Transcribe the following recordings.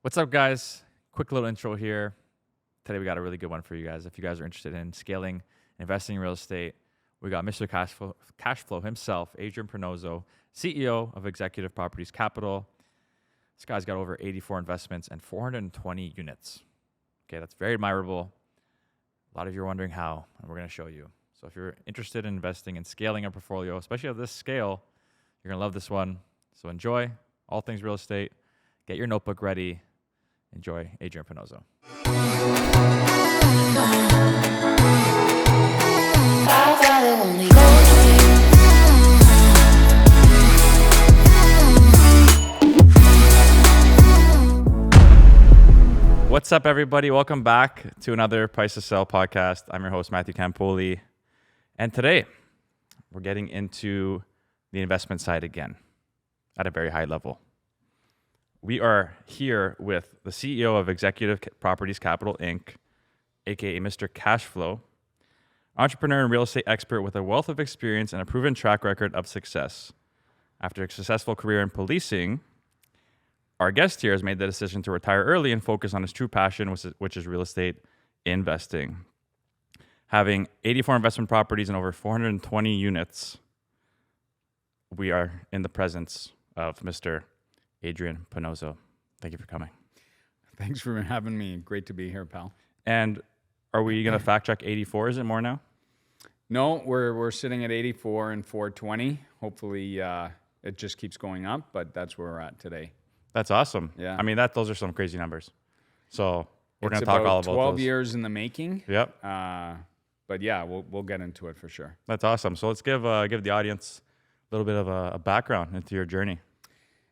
What's up, guys? Quick little intro here. Today we got a really good one for you guys. If you guys are interested in scaling, investing in real estate, we got Mr. Cashflow himself, Adrian Panozzo, CEO of Executive Properties Capital. This guy's got over 84 investments and 420 units. Okay, that's very admirable. A lot of you are wondering how, and we're going to show you. So if you're interested in investing and scaling a portfolio, especially at this scale, you're going to love this one. So enjoy all things real estate. Get your notebook ready. Enjoy Adrian Panozzo. What's up, everybody? Welcome back to another Price to Sell podcast. I'm your host, Matt Campoli. And today, we're getting into the investment side again at a very high level. We are here with the CEO of Executive Properties Capital, Inc., aka Mr. Cashflow, entrepreneur and real estate expert with a wealth of experience and a proven track record of success. After a successful career in policing, our guest here has made the decision to retire early and focus on his true passion, which is real estate investing. Having 84 investment properties and over 420 units, we are in the presence of Mr. Adrian Panozzo. Thank you for coming. Thanks for having me. Great to be here, pal. And are we going to fact check 84? Is it more now? No, we're sitting at 84 and 420. Hopefully it just keeps going up, but that's where we're at today. That's awesome. Yeah. I mean, those are some crazy numbers. So we're going It's to talk all about about 12 those. years in the making. Yep. But yeah, we'll get into it for sure. That's awesome. So let's give the audience a little bit of a background into your journey.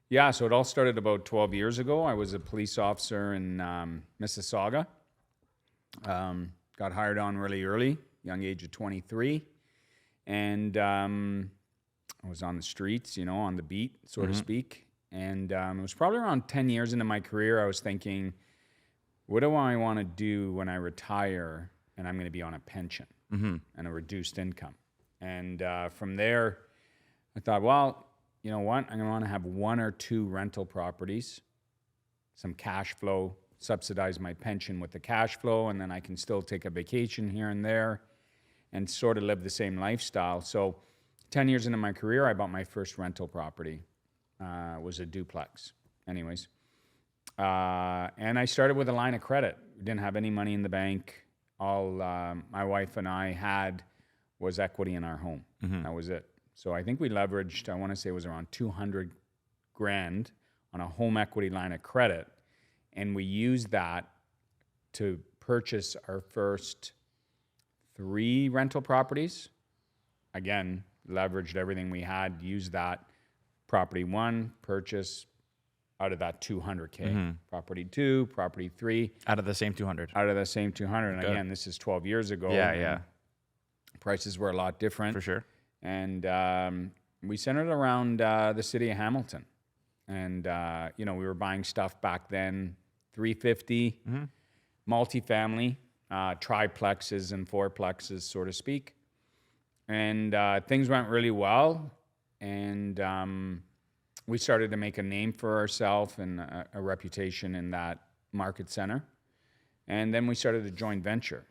Yeah, so it all started about 12 years ago. I was a police officer in Mississauga. Got hired on really early, young age of 23. And I was on the streets, on the beat, so to speak. And it was probably around 10 years into my career, I was thinking, what do I want to do when I retire and I'm going to be on a pension and a reduced income? And from there, I thought, well, you know what? I'm going to want to have one or two rental properties, some cash flow, subsidize my pension with the cash flow, and then I can still take a vacation here and there and sort of live the same lifestyle. So 10 years into my career, I bought my first rental property. It was a duplex. Anyways. And I started with a line of credit. We didn't have any money in the bank. All my wife and I had was equity in our home. That was it. So I think we leveraged, I want to say it was around $200,000 on a home equity line of credit. And we used that to purchase our first 3 rental properties. Again, leveraged everything we had, used that. Property 1, purchase out of that $200K. Property 2, property 3. Out of the same 200. Out of the same 200. And again, this is 12 years ago. Yeah. Prices were a lot different. For sure. And we centered around the city of Hamilton. And, we were buying stuff back then, 350, multifamily, triplexes and fourplexes, so to speak. And things went really well. And we started to make a name for ourselves and a reputation in that market center. And then we started a joint venture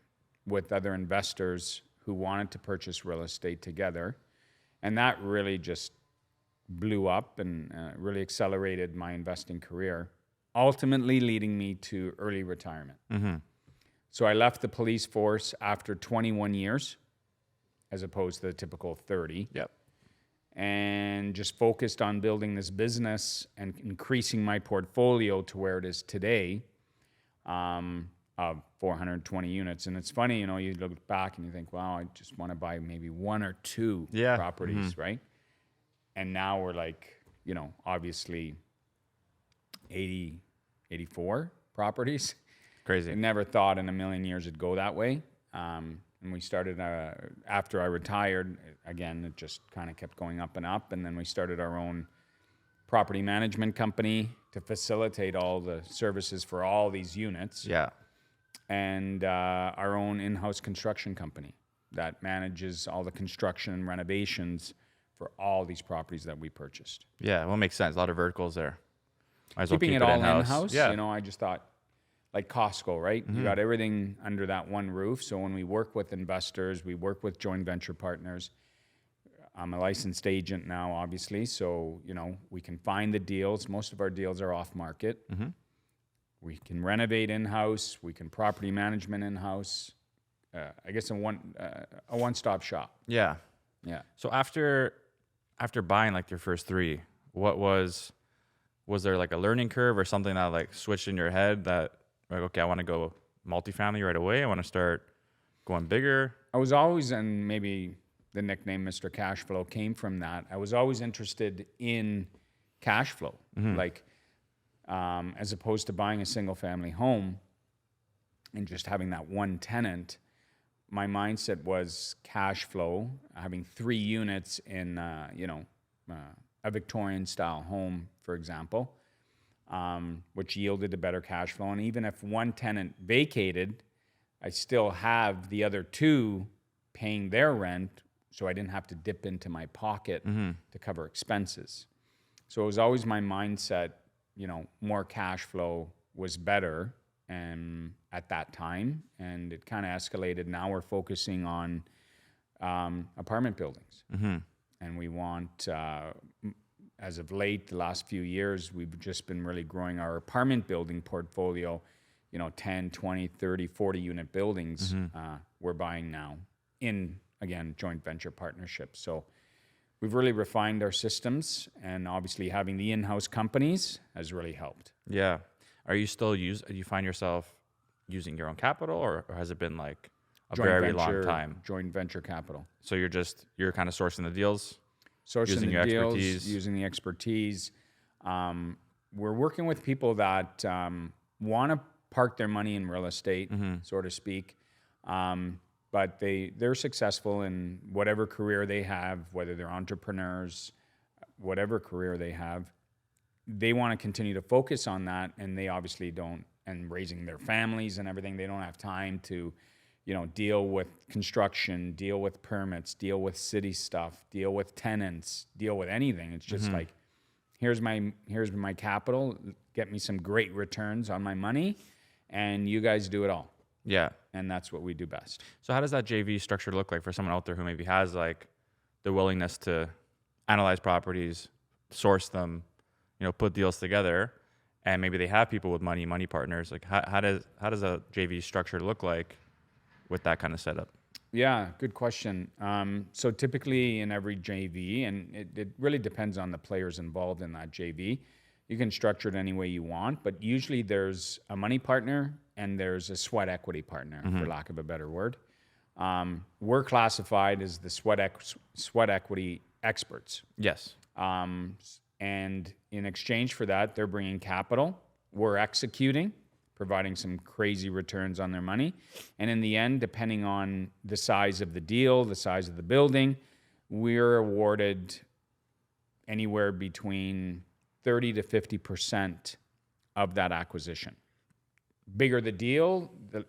with other investors who wanted to purchase real estate together. And that really just blew up and really accelerated my investing career, ultimately leading me to early retirement. So I left the police force after 21 years, as opposed to the typical 30. Yep. And just focused on building this business and increasing my portfolio to where it is today, of 420 units. And it's funny, you look back and you think, wow, I just want to buy maybe 1 or 2 properties, right? And now we're like, obviously 80, 84 properties. Crazy. I never thought in a million years it'd go that way. And we started, after I retired, again, it just kind of kept going up and up. And then we started our own property management company to facilitate all the services for all these units. Yeah. And our own in-house construction company that manages all the construction and renovations for all these properties that we purchased. Yeah, well, it makes sense. A lot of verticals there. Might as well keeping keep it all in-house. in-house. Yeah. You know, I just thought, like Costco, right? You got everything under that one roof. So when we work with investors, we work with joint venture partners. I'm a licensed agent now, obviously. So, you know, we can find the deals. Most of our deals are off market. We can renovate in-house. We can property management in-house. I guess a one-stop shop. Yeah. Yeah. So after buying like your first three, what was there like a learning curve or something that like switched in your head that like, okay, I want to go multifamily right away. I want to start going bigger. I was always, and maybe the nickname Mr. Cashflow came from that. I was always interested in cash flow, like as opposed to buying a single family home and just having that one tenant. My mindset was cash flow, having 3 units in, a Victorian style home, for example, which yielded a better cash flow. And even if one tenant vacated, I still have the other 2 paying their rent, so I didn't have to dip into my pocket to cover expenses. So it was always my mindset, you know, more cash flow was better. And at that time, and it kind of escalated. Now we're focusing on apartment buildings, and we want, as of late, the last few years, we've just been really growing our apartment building portfolio. You know, 10, 20, 30, 40 unit buildings we're buying now in, again, joint venture partnerships. So we've really refined our systems, and obviously having the in-house companies has really helped. Yeah. Are you still do you find yourself using your own capital, or has it been like a very long time? Joint venture capital. So you're kind of sourcing the deals, Using the expertise. We're working with people that want to park their money in real estate, so to speak, but they're successful in whatever career they have, whether they're entrepreneurs, whatever career they have. They want to continue to focus on that, and they obviously don't, and raising their families and everything, they don't have time to, you know, deal with construction, deal with permits, deal with city stuff, deal with tenants, deal with anything. It's just like, here's my capital, get me some great returns on my money, and you guys do it all. Yeah. And that's what we do best. So how does that JV structure look like for someone out there who maybe has like the willingness to analyze properties, source them, you know, put deals together, and maybe they have people with money partners? Like how does a JV structure look like with that kind of setup? Yeah, good question. So typically in every JV, and it really depends on the players involved in that JV, you can structure it any way you want, but usually there's a money partner and there's a sweat equity partner, for lack of a better word. We're classified as the sweat equity experts. Yes. And in exchange for that, they're bringing capital. We're executing, providing some crazy returns on their money. And in the end, depending on the size of the deal, the size of the building, we're awarded anywhere between 30 to 50% of that acquisition. Bigger the deal, the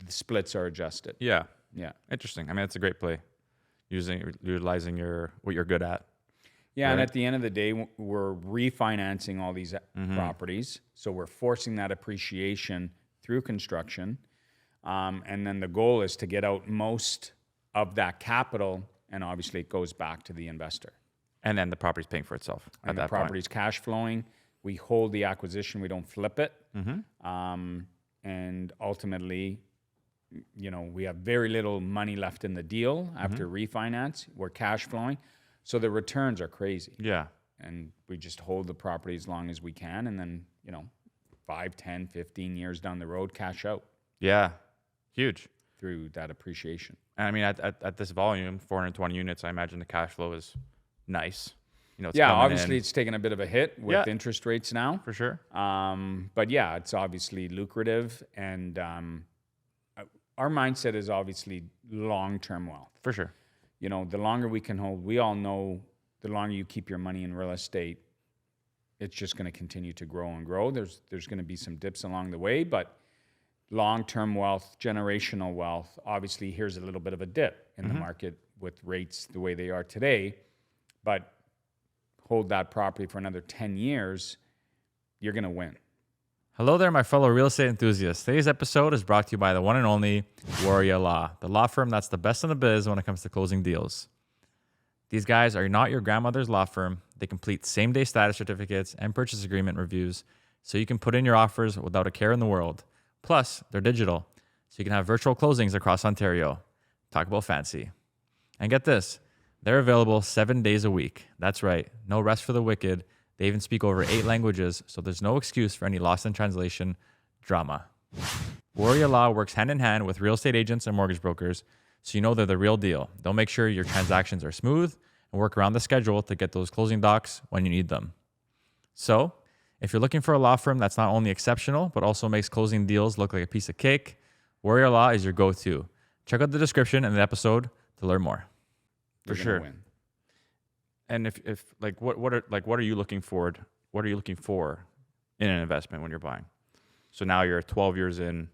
splits are adjusted. Yeah. Yeah. Interesting. I mean, it's a great play, utilizing what you're good at. Yeah, right? And at the end of the day, we're refinancing all these properties. So we're forcing that appreciation through construction. And then the goal is to get out most of that capital, and obviously it goes back to the investor. And then the property's paying for itself at And the that property's cash flowing. We hold the acquisition, we don't flip it. And ultimately, you know, we have very little money left in the deal after refinance. We're cash flowing. So the returns are crazy. Yeah. And we just hold the property as long as we can. And then, you know, 5, 10, 15 years down the road, cash out. Yeah. Huge. Through that appreciation. And I mean, at this volume, 420 units, I imagine the cash flow is nice. You know, it's obviously it's taken a bit of a hit with interest rates now. For sure. But yeah, it's obviously lucrative. And our mindset is obviously long-term wealth. For sure. You know, the longer we can hold, we all know the longer you keep your money in real estate, it's just going to continue to grow and grow. There's going to be some dips along the way, but long-term wealth, generational wealth, obviously here's a little bit of a dip in the market with rates the way they are today, but hold that property for another 10 years, you're going to win. Hello there, my fellow real estate enthusiasts. Today's episode is brought to you by the one and only Warrior Law, the law firm that's the best in the biz when it comes to closing deals. These guys are not your grandmother's law firm. They complete same-day status certificates and purchase agreement reviews so you can put in your offers without a care in the world. Plus, they're digital, so you can have virtual closings across Ontario. Talk about fancy. And get this, they're available 7 days a week. That's right, no rest for the wicked. They even speak over 8 languages, so there's no excuse for any lost in translation drama. Warrior Law works hand in hand with real estate agents and mortgage brokers, so you know they're the real deal. They'll make sure your transactions are smooth and work around the schedule to get those closing docs when you need them. So, if you're looking for a law firm that's not only exceptional, but also makes closing deals look like a piece of cake, Warrior Law is your go-to. Check out the description in the episode to learn more. You're For sure. gonna win. And if like what are you looking for? What are you looking for in an investment when you're buying? So now you're 12 years in.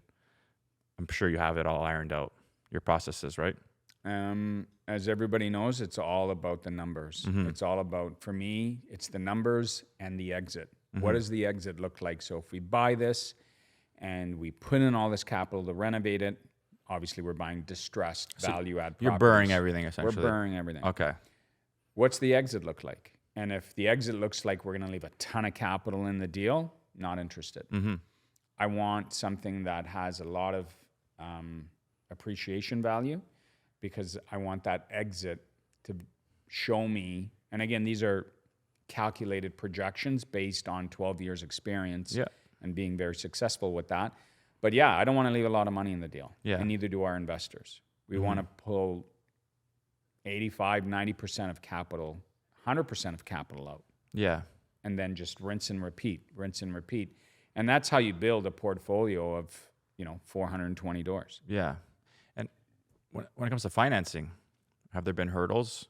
I'm sure you have it all ironed out. Your processes, right? As everybody knows, it's all about the numbers. It's all about, for me, it's the numbers and the exit. What does the exit look like? So if we buy this and we put in all this capital to renovate it, obviously we're buying distressed value add properties. You're burying everything essentially. We're burying everything. Okay. What's the exit look like? And if the exit looks like we're going to leave a ton of capital in the deal, not interested. I want something that has a lot of appreciation value, because I want that exit to show me, and again, these are calculated projections based on 12 years experience and being very successful with that. But yeah, I don't want to leave a lot of money in the deal. And neither do our investors. We want to pull 85, 90% of capital, 100% of capital out. Yeah. And then just rinse and repeat. And that's how you build a portfolio of, 420 doors. Yeah. And when it comes to financing, have there been hurdles?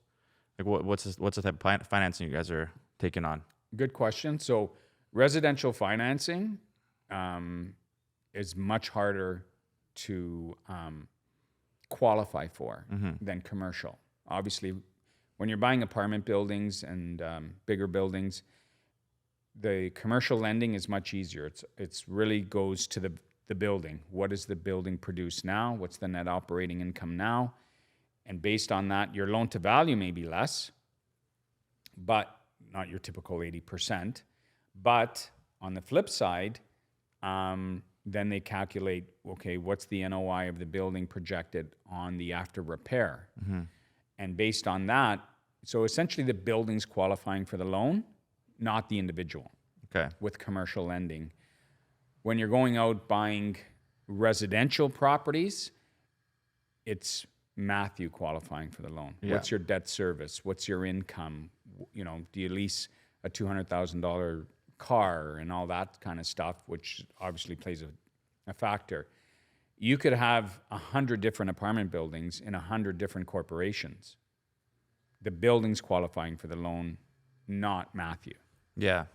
Like what's the type of financing you guys are taking on? Good question. So residential financing is much harder to qualify for than commercial. Obviously, when you're buying apartment buildings and bigger buildings, the commercial lending is much easier. It's really goes to the building. What does the building produce now? What's the net operating income now? And based on that, your loan to value may be less, but not your typical 80%. But on the flip side, then they calculate, okay, what's the NOI of the building projected on the after repair? And based on that, so essentially the building's qualifying for the loan, not the individual. Okay. With commercial lending. When you're going out buying residential properties, it's Matthew qualifying for the loan. Yeah. What's your debt service? What's your income? Do you lease a $200,000 car and all that kind of stuff, which obviously plays a factor. You could have 100 different apartment buildings in 100 different corporations. The building's qualifying for the loan, not Matthew. Yeah.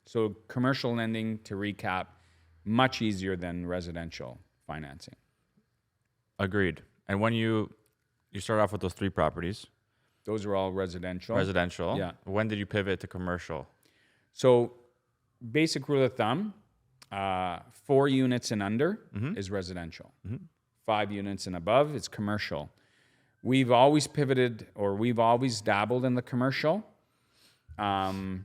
So commercial lending, to recap, much easier than residential financing. Agreed. And when you start off with those 3 properties. Those are all residential. Residential. Yeah. When did you pivot to commercial? So basic rule of thumb, 4 units and under is residential. 5 units and above is commercial. We've always pivoted, or we've always dabbled in the commercial, right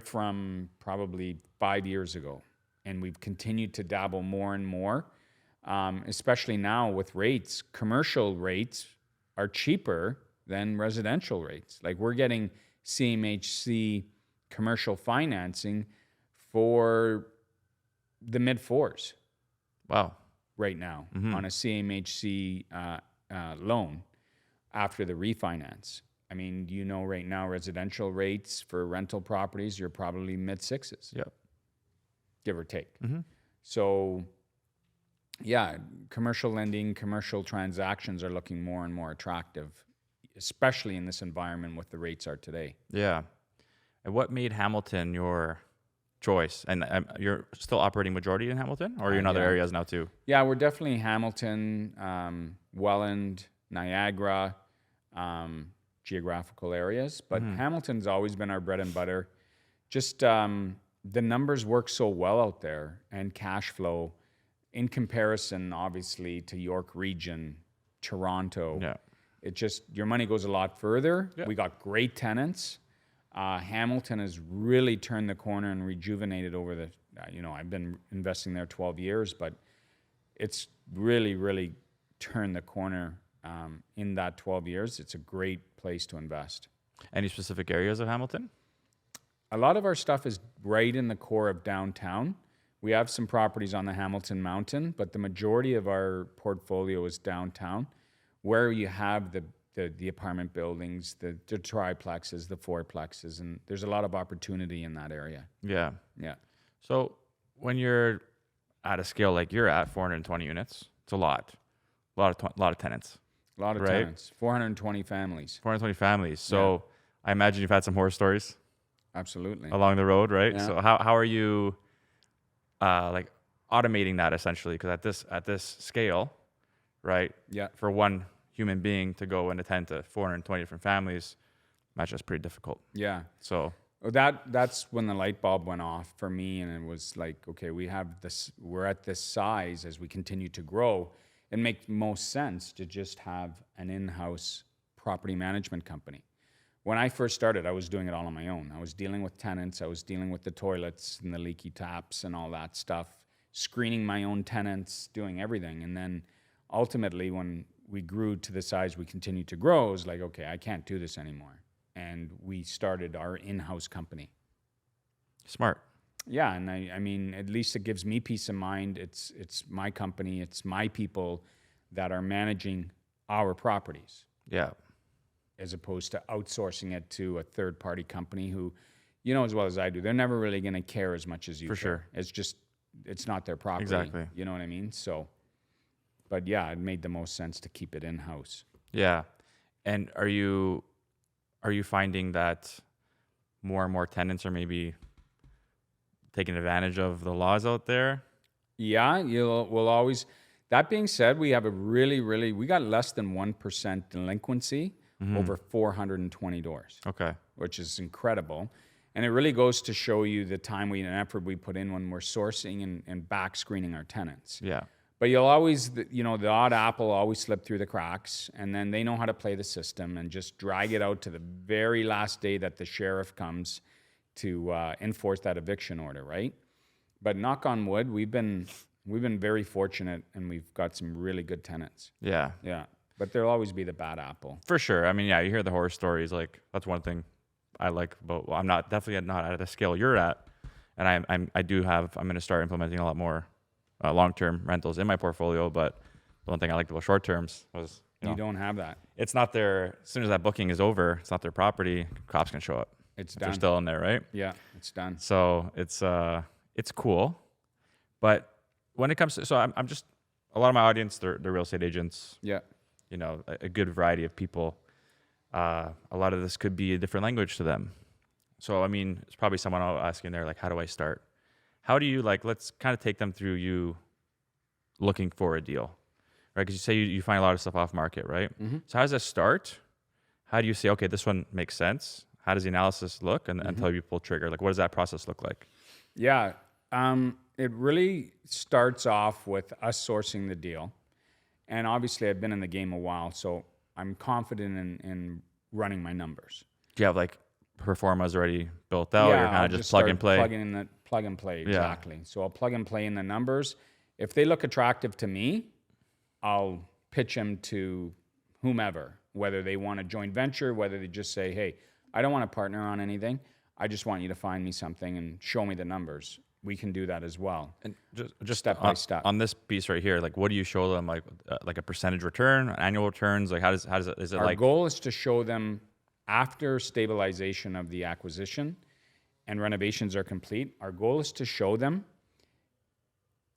from probably 5 years ago. And we've continued to dabble more and more, especially now with rates. Commercial rates are cheaper than residential rates. Like, we're getting CMHC commercial financing for the mid-4s. Wow. Right now on a CMHC loan after the refinance. I mean, right now residential rates for rental properties, you're probably mid-6s. Yep. Give or take. So, yeah, commercial lending, commercial transactions are looking more and more attractive, especially in this environment with the rates are today. Yeah. And what made Hamilton your choice? And you're still operating majority in Hamilton, or are you in other areas now too? Yeah, we're definitely Hamilton, Welland, Niagara, geographical areas. But Hamilton's always been our bread and butter. just the numbers work so well out there, and cash flow in comparison, obviously, to York Region, Toronto. Yeah. It just, your money goes a lot further. Yeah. We got great tenants. Hamilton has really turned the corner and rejuvenated over the, I've been investing there 12 years, but it's really, really turned the corner in that 12 years. It's a great place to invest. Any specific areas of Hamilton? A lot of our stuff is right in the core of downtown. We have some properties on the Hamilton Mountain, but the majority of our portfolio is downtown, where you have the apartment buildings, the triplexes, the fourplexes, and there's a lot of opportunity in that area. Yeah. Yeah. So when you're at a scale like you're at, 420 units, it's a lot. A lot of tenants. A lot of Right. tenants. 420 families. 420 families. So I imagine you've had some horror stories Absolutely. along the road, right? Yeah. So how are you like automating that essentially? Because at this scale, right? Yeah. For one human being to go and attend to 420 different families, imagine that's pretty difficult. Yeah. So Well, that's when the light bulb went off for me, and it was like, okay, we're at this size. As we continue to grow, it makes most sense to just have an in-house property management company. When I first started, I was doing it all on my own. I was dealing with tenants, I was dealing with the toilets and the leaky taps and all that stuff, screening my own tenants, doing everything. And then ultimately, when we grew to the size we continued to grow, it was like, okay, I can't do this anymore. And we started our in-house company. smart. Yeah, and I mean, at least it gives me peace of mind. It's my company, it's my people that are managing our properties, Yeah. as opposed to outsourcing it to a third-party company who, you know as well as I do, they're never really going to care as much as you. For care. sure. It's not their property. Exactly. You know what I mean? So, but yeah, it made the most sense to keep it in-house. Yeah. And are you finding that more and more tenants are maybe taking advantage of the laws out there? Yeah, we'll always. That being said, we have we got less than 1% delinquency over 420 doors, Okay. which is incredible. And it really goes to show you the time and effort we put in when we're sourcing and back screening our tenants. Yeah. But you'll always, the odd apple always slip through the cracks, and then they know how to play the system and just drag it out to the very last day that the sheriff comes to enforce that eviction order, right? But knock on wood, we've been very fortunate, and we've got some really good tenants. Yeah. Yeah, but there'll always be the bad apple. For sure. I mean, yeah, you hear the horror stories. Like that's one thing I like about. Well, I'm definitely not at the scale you're at, and I'm going to start implementing a lot more long-term rentals in my portfolio. But the one thing I liked about short terms was You don't have that. it's not their. As soon as that booking is over, it's not their property. Cops can show up. It's If they're done. still in there, right? Yeah, it's done. So it's cool, but when it comes to I'm just a lot of my audience they're real estate agents. Yeah. You know, a good variety of people. A lot of this could be a different language to them. So I mean, it's probably someone I'll ask in there like, how do I start? How do you let's kind of take them through you looking for a deal, right? Because you say you find a lot of stuff off market, right? Mm-hmm. So how does that start? How do you say, okay, this one makes sense? How does the analysis look? And until you pull trigger, what does that process look like? Yeah. It really starts off with us sourcing the deal. And obviously, I've been in the game a while, so I'm confident in running my numbers. Do you have performas already built out, or kind of just plug and play? Plug and play, exactly. Yeah. So I'll plug and play in the numbers. If they look attractive to me, I'll pitch them to whomever, whether they want a joint venture, whether they just say, hey, I don't want to partner on anything. I just want you to find me something and show me the numbers. We can do that as well. And just step by step. On this piece right here, what do you show them? Like a percentage return, annual returns? How does it? Is it Our goal is to show them after stabilization of the acquisition and renovations are complete. Our goal is to show them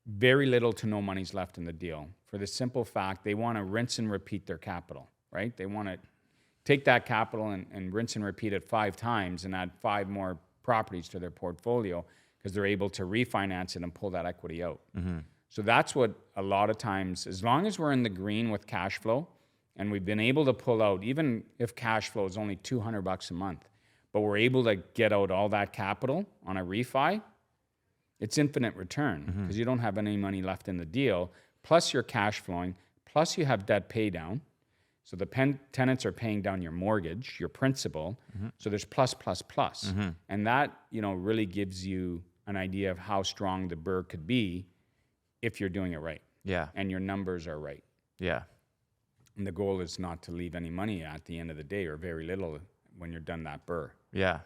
very little to no money's left in the deal. For the simple fact, they want to rinse and repeat their capital, right? They want to take that capital and rinse and repeat it 5 times and add 5 more properties to their portfolio because they're able to refinance it and pull that equity out. Mm-hmm. So that's what a lot of times, as long as we're in the green with cash flow and we've been able to pull out, even if cash flow is only $200 a month, but we're able to get out all that capital on a refi, it's infinite return because you don't have any money left in the deal. Plus you're cash flowing. Plus you have debt pay down. So the tenants are paying down your mortgage, your principal. So there's plus. And that, really gives you an idea of how strong the BRRRR could be if you're doing it right. Yeah. And your numbers are right. Yeah. And the goal is not to leave any money at the end of the day, or very little when you're done that BRRRR. Yeah.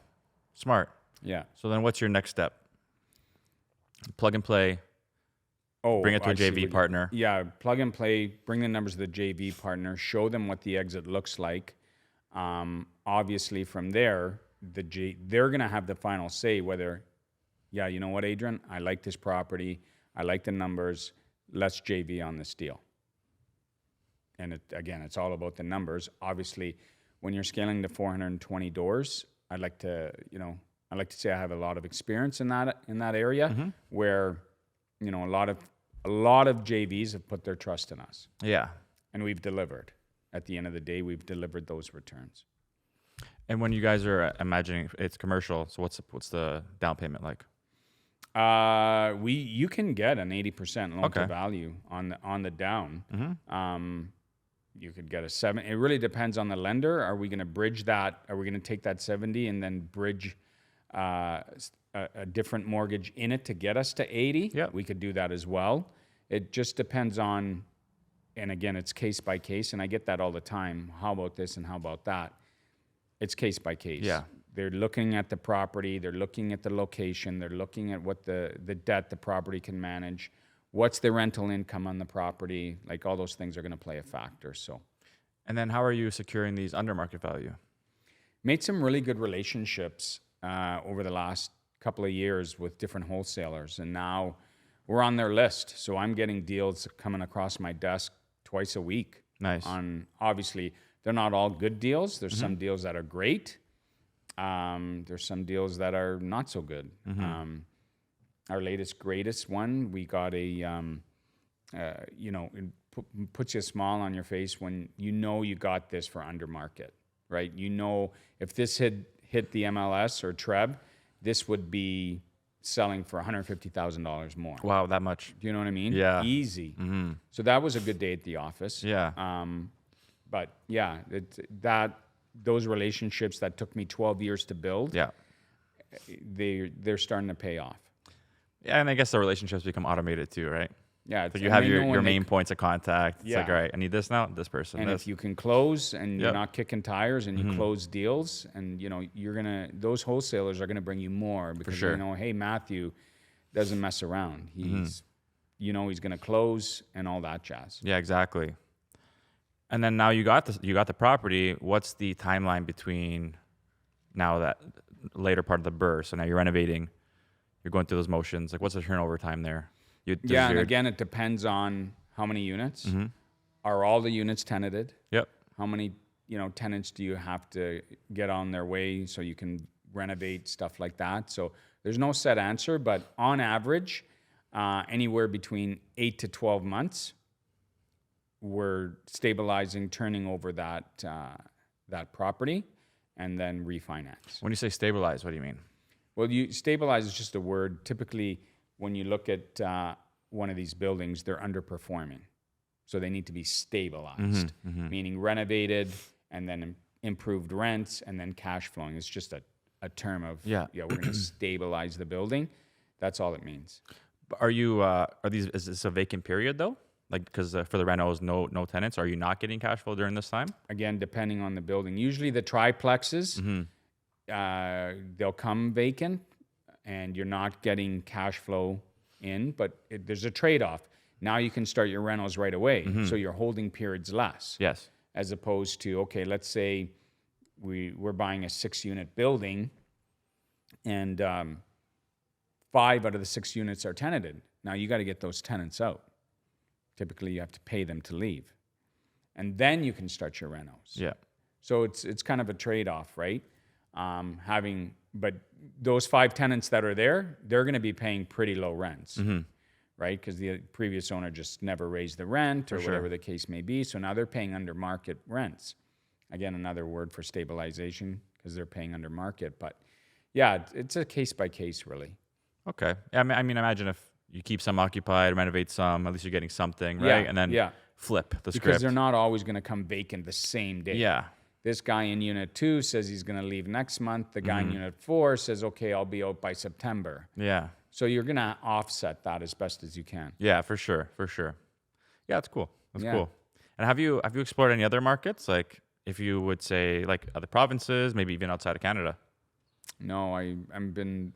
Smart. Yeah. So then what's your next step? Plug and play. Oh, bring it to a JV partner. Yeah, plug and play, bring the numbers of the JV partner, show them what the exit looks like. Obviously, from there, they're going to have the final say whether, yeah, you know what, Adrian, I like this property, I like the numbers, let's JV on this deal. And again, it's all about the numbers. Obviously, when you're scaling to 420 doors, I'd like to say I have a lot of experience in that area where, a lot of JVs have put their trust in us. Yeah. And we've delivered. At the end of the day, we've delivered those returns. And when you guys are imagining it's commercial, so what's the down payment like? You can get an 80% loan to value on the down. You could get a 7. It really depends on the lender. Are we going to bridge that? Are we going to take that 70 and then bridge a different mortgage in it to get us to 80? Yeah, we could do that as well. It just depends on, and again, it's case by case, and I get that all the time. How about this and how about that? It's case by case. Yeah. They're looking at the property, they're looking at the location, they're looking at what the debt the property can manage, what's the rental income on the property, like all those things are going to play a factor. So, and then how are you securing these under market value? Made some really good relationships over the last couple of years with different wholesalers, and now we're on their list. So I'm getting deals coming across my desk twice a week. Nice. Obviously, they're not all good deals. There's some deals that are great. There's some deals that are not so good. Our latest, greatest one, we got it puts you a smile on your face when you got this for under market, right? If this had hit the MLS or TREB, this would be selling for $150,000 more. Wow, that much. Do you know what I mean? Yeah. Easy. So that was a good day at the office. Yeah. But yeah, those relationships that took me 12 years to build, yeah, they're starting to pay off. Yeah, and I guess the relationships become automated too, right? Yeah. So you have your main points of contact. It's like, all right, I need this now, this person. And this. if you can close and you're not kicking tires and you close deals, and those wholesalers are gonna bring you more because hey, Matthew doesn't mess around. He's he's gonna close and all that jazz. Yeah, exactly. And then now you got the property. What's the timeline between now that later part of the BRRRR? So now you're renovating, you're going through those motions. Like, what's the turnover time there? And again, it depends on how many units. Are all the units tenanted? Yep. How many tenants do you have to get on their way so you can renovate, stuff like that? So there's no set answer, but on average, anywhere between 8 to 12 months. We're stabilizing, turning over that property, and then refinance. When you say stabilize, what do you mean? Well, stabilize is just a word. Typically, when you look at one of these buildings, they're underperforming, so they need to be stabilized, meaning renovated, and then improved rents, and then cash flowing. It's just a term of we're going to stabilize the building. That's all it means. Is this a vacant period though? Like, because for the renos, no tenants. Are you not getting cash flow during this time? Again, depending on the building. Usually the triplexes, they'll come vacant, and you're not getting cash flow in. But there's a trade-off. Now you can start your rentals right away, so your holding period's less. Yes. As opposed to, okay, let's say we're buying a 6-unit building, and 5 out of the 6 units are tenanted. Now you got to get those tenants out. Typically, you have to pay them to leave, and then you can start your renos. Yeah. So it's kind of a trade-off, right? But those 5 tenants that are there, they're going to be paying pretty low rents, right? Because the previous owner just never raised the rent or whatever the case may be. So now they're paying under market rents. Again, another word for stabilization, because they're paying under market. But yeah, it's a case by case, really. Okay. Yeah, I mean, imagine if you keep some occupied, renovate some, at least you're getting something, right? And then flip the script. Because they're not always going to come vacant the same day. Yeah. This guy in Unit 2 says he's going to leave next month. The guy in Unit 4 says, okay, I'll be out by September. Yeah. So you're going to offset that as best as you can. Yeah, for sure. Yeah, it's cool. That's cool. And have you explored any other markets? Like, if you would say, like other provinces, maybe even outside of Canada? No, I've been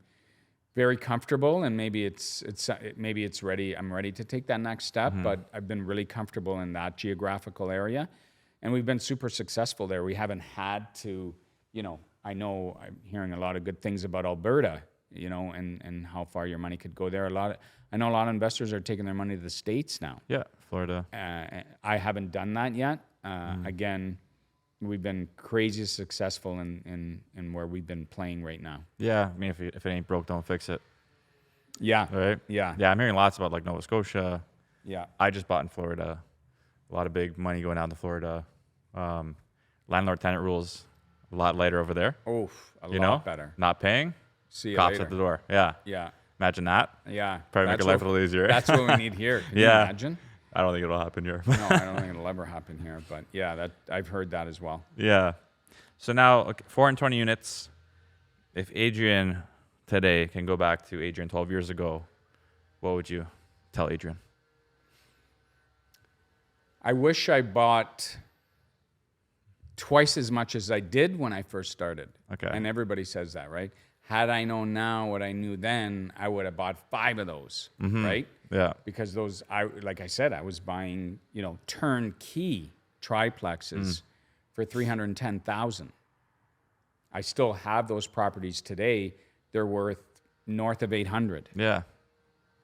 very comfortable, and maybe it's ready. I'm ready to take that next step, but I've been really comfortable in that geographical area, and we've been super successful there. We haven't had to, I know I'm hearing a lot of good things about Alberta, and how far your money could go there. I know a lot of investors are taking their money to the States now. Yeah, Florida. I haven't done that yet. Again, we've been crazy successful in where we've been playing right now. Yeah, I mean, if it ain't broke, don't fix it. Yeah. Right? Yeah. Yeah, I'm hearing lots about like Nova Scotia. Yeah. I just bought in Florida. A lot of big money going down to Florida. Landlord-tenant rules a lot lighter over there. Oof, a lot better. Not paying, See you cops later. at the door. Yeah. Yeah. Imagine that. Yeah. Probably make your life a little easier. That's what we need here. Can you imagine? I don't think it'll happen here. No, I don't think it'll ever happen here. But yeah, that I've heard that as well. Yeah. So now, 420 units. If Adrian today can go back to Adrian 12 years ago, what would you tell Adrian? I wish I bought twice as much as I did when I first started. Okay. And everybody says that, right? Had I known now what I knew then, I would have bought 5 of those, right? Yeah. Because those, like I said, I was buying, turnkey triplexes for $310,000. I still have those properties today. They're worth north of 800. Yeah.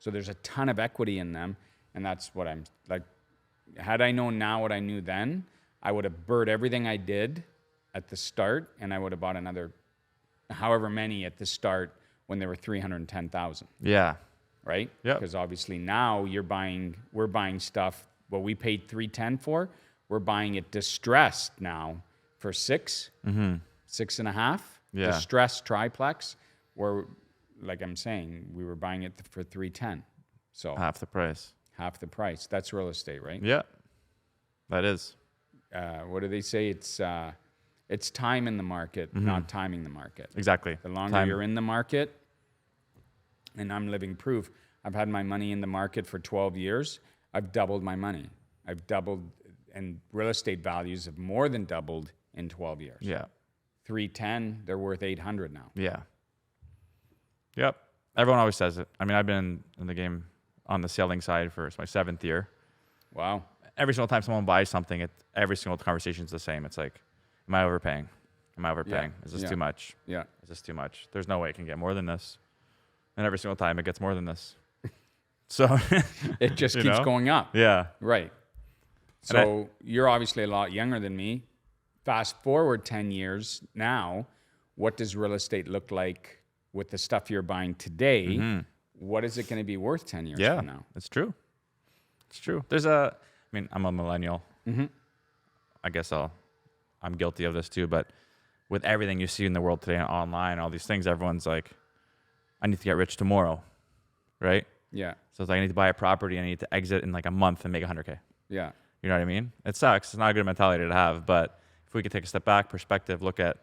So there's a ton of equity in them, and that's what I'm like. Had I known now what I knew then, I would have burned everything I did at the start, and I would have bought another however many at the start when they were 310,000. Yeah. Right? Yeah. Because obviously now we're buying stuff what we paid 310 for. We're buying it distressed now for 6, 6.5. Yeah. Distressed triplex, where, like I'm saying, we were buying it for 310. So Half the price. half the price. That's real estate, right? Yeah. That is. What do they say? It's time in the market, not timing the market. Exactly. The longer you're in the market, and I'm living proof. I've had my money in the market for 12 years. I've doubled my money. I've doubled, and real estate values have more than doubled in 12 years. Yeah. 310, they're worth 800 now. Yeah. Yep. Everyone always says it. I mean, I've been in the game on the selling side for my 7th year. Wow. Every single time someone buys something, every single conversation is the same. It's like, am I overpaying? Am I overpaying? Is this too much? Yeah. Is this too much? There's no way it can get more than this. And every single time it gets more than this. So it just keeps going up. Yeah. Right. So you're obviously a lot younger than me. Fast forward 10 years now, what does real estate look like with the stuff you're buying today? What is it going to be worth 10 years from now? It's true. It's true. I'm a millennial. I guess I'm guilty of this too, but with everything you see in the world today online, all these things, everyone's like, I need to get rich tomorrow, right? Yeah. So it's like, I need to buy a property, I need to exit in like a month and make 100K. Yeah. You know what I mean? It sucks. It's not a good mentality to have, but if we could take a step back, perspective, look at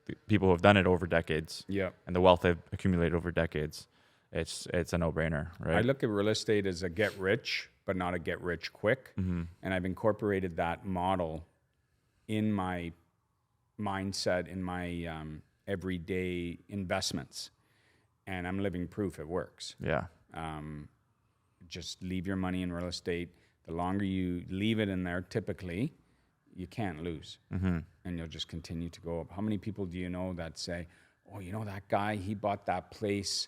the people who have done it over decades and the wealth they've accumulated over decades, it's a no-brainer, right? I look at real estate as a get rich, but not a get rich quick. And I've incorporated that model in my mindset, in my everyday investments. And I'm living proof it works. Yeah. Just leave your money in real estate. The longer you leave it in there, typically, you can't lose. And you'll just continue to go up. How many people do you know that say, oh, that guy, he bought that place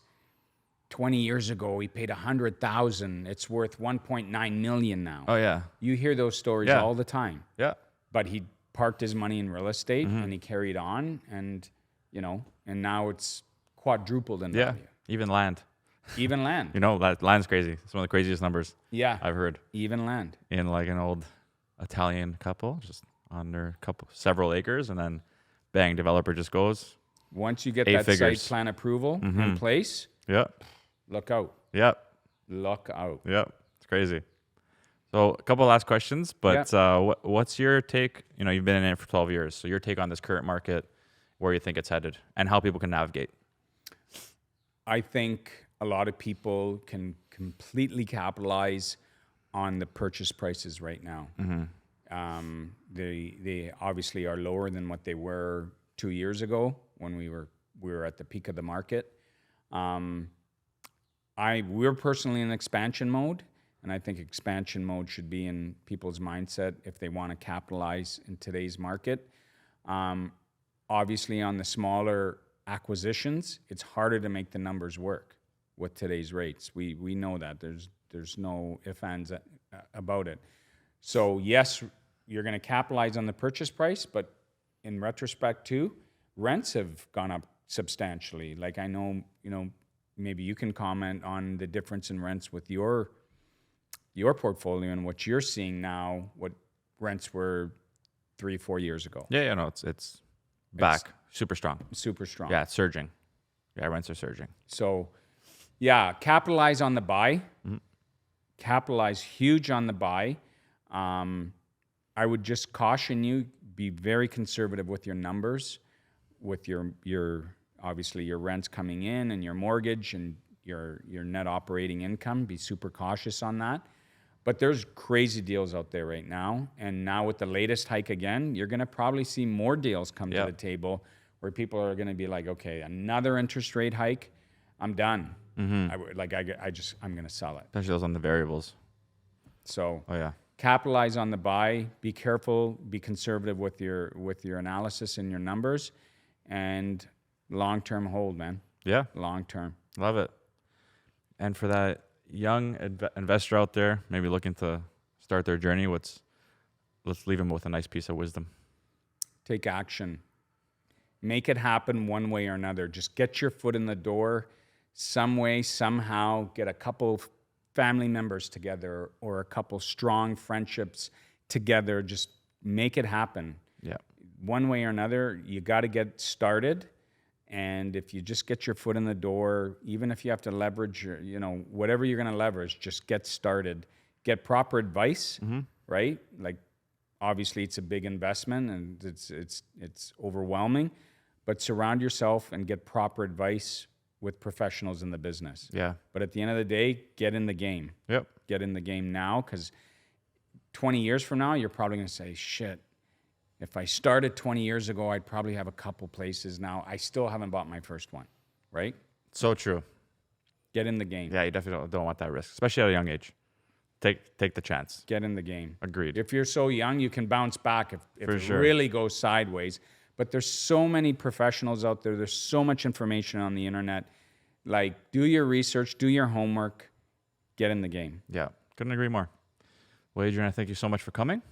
20 years ago, he paid $100,000. It's worth 1.9 million now. Oh yeah. You hear those stories all the time. Yeah. But he parked his money in real estate and he carried on, and and now it's quadrupled in value. Even land. Even land. That land's crazy. It's one of the craziest numbers I've heard. Even land. In like an old Italian couple, just on their several acres, and then bang, developer just goes. Once you get 8 that figures. site plan approval in place, Yep. look out. Yep. Look out. Yep. It's crazy. So a couple of last questions, but what's your take? You know, you've been in it for 12 years. So your take on this current market, where you think it's headed, and how people can navigate. I think a lot of people can completely capitalize on the purchase prices right now. They obviously are lower than what they were 2 years ago when we were at the peak of the market. We're personally in expansion mode, and I think expansion mode should be in people's mindset if they want to capitalize in today's market. Obviously, on the smaller acquisitions, it's harder to make the numbers work with today's rates. We know that. There's no ifs, ands about it. So yes, you're going to capitalize on the purchase price, but in retrospect too, rents have gone up substantially. Like I know, maybe you can comment on the difference in rents with your portfolio and what you're seeing now, what rents were 3-4 years ago. Yeah, no, it's back, super strong. Super strong. Yeah, it's surging. Yeah, rents are surging. So, yeah, capitalize on the buy. Capitalize huge on the buy. I would just caution you, be very conservative with your numbers, with your obviously your rents coming in and your mortgage and your net operating income. Be super cautious on that. But there's crazy deals out there right now. And now with the latest hike again, you're going to probably see more deals come to the table where people are going to be like, okay, another interest rate hike, I'm done. I'm going to sell it. Especially those on the variables. So Oh yeah. capitalize on the buy. Be careful. Be conservative with your analysis and your numbers, and long-term hold, man. Yeah. Long-term. Love it. And for that young investor out there, maybe looking to start their journey, let's leave them with a nice piece of wisdom. Take action. Make it happen one way or another. Just get your foot in the door some way, somehow. Get a couple family members together or a couple strong friendships together. Just make it happen. Yeah. One way or another, you got to get started. And if you just get your foot in the door, even if you have to leverage, whatever you're going to leverage, just get started. Get proper advice, right? Like, obviously, it's a big investment and it's overwhelming, but surround yourself and get proper advice with professionals in the business. Yeah. But at the end of the day, get in the game. Yep. Get in the game now, because 20 years from now, you're probably going to say, shit, if I started 20 years ago, I'd probably have a couple places now. I still haven't bought my first one, right? So true. Get in the game. Yeah, you definitely don't want that risk, especially at a young age. Take the chance. Get in the game. Agreed. If you're so young, you can bounce back if it sure. really goes sideways. But there's so many professionals out there. There's so much information on the internet. Like, do your research, do your homework, get in the game. Yeah, couldn't agree more. Well, Adrian, I thank you so much for coming.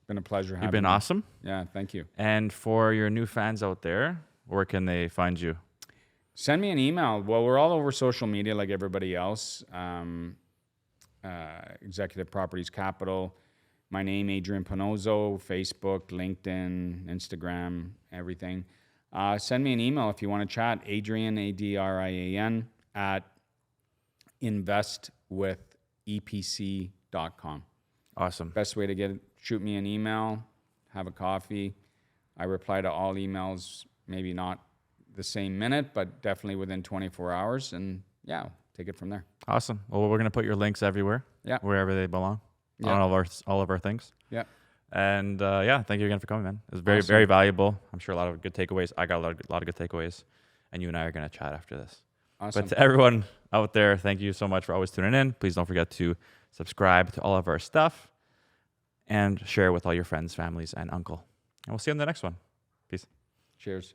Been a pleasure having you. You've been awesome. Yeah, thank you. And for your new fans out there, where can they find you? Send me an email. Well, we're all over social media like everybody else. Executive Properties Capital. My name, Adrian Panozzo, Facebook, LinkedIn, Instagram, everything. Send me an email if you want to chat. Adrian, Adrian, at investwithepc.com. Awesome. Best way to get it, shoot me an email, have a coffee. I reply to all emails, maybe not the same minute, but definitely within 24 hours. And yeah, take it from there. Awesome. Well, we're going to put your links everywhere. Yeah. Wherever they belong. Yeah. On all of our things. Yeah. And thank you again for coming, man. It was very, very valuable. I'm sure a lot of good takeaways. I got a lot of good takeaways. And you and I are going to chat after this. Awesome. But to everyone out there, thank you so much for always tuning in. Please don't forget to subscribe to all of our stuff and share with all your friends, families, and uncle. And we'll see you on the next one. Peace. Cheers.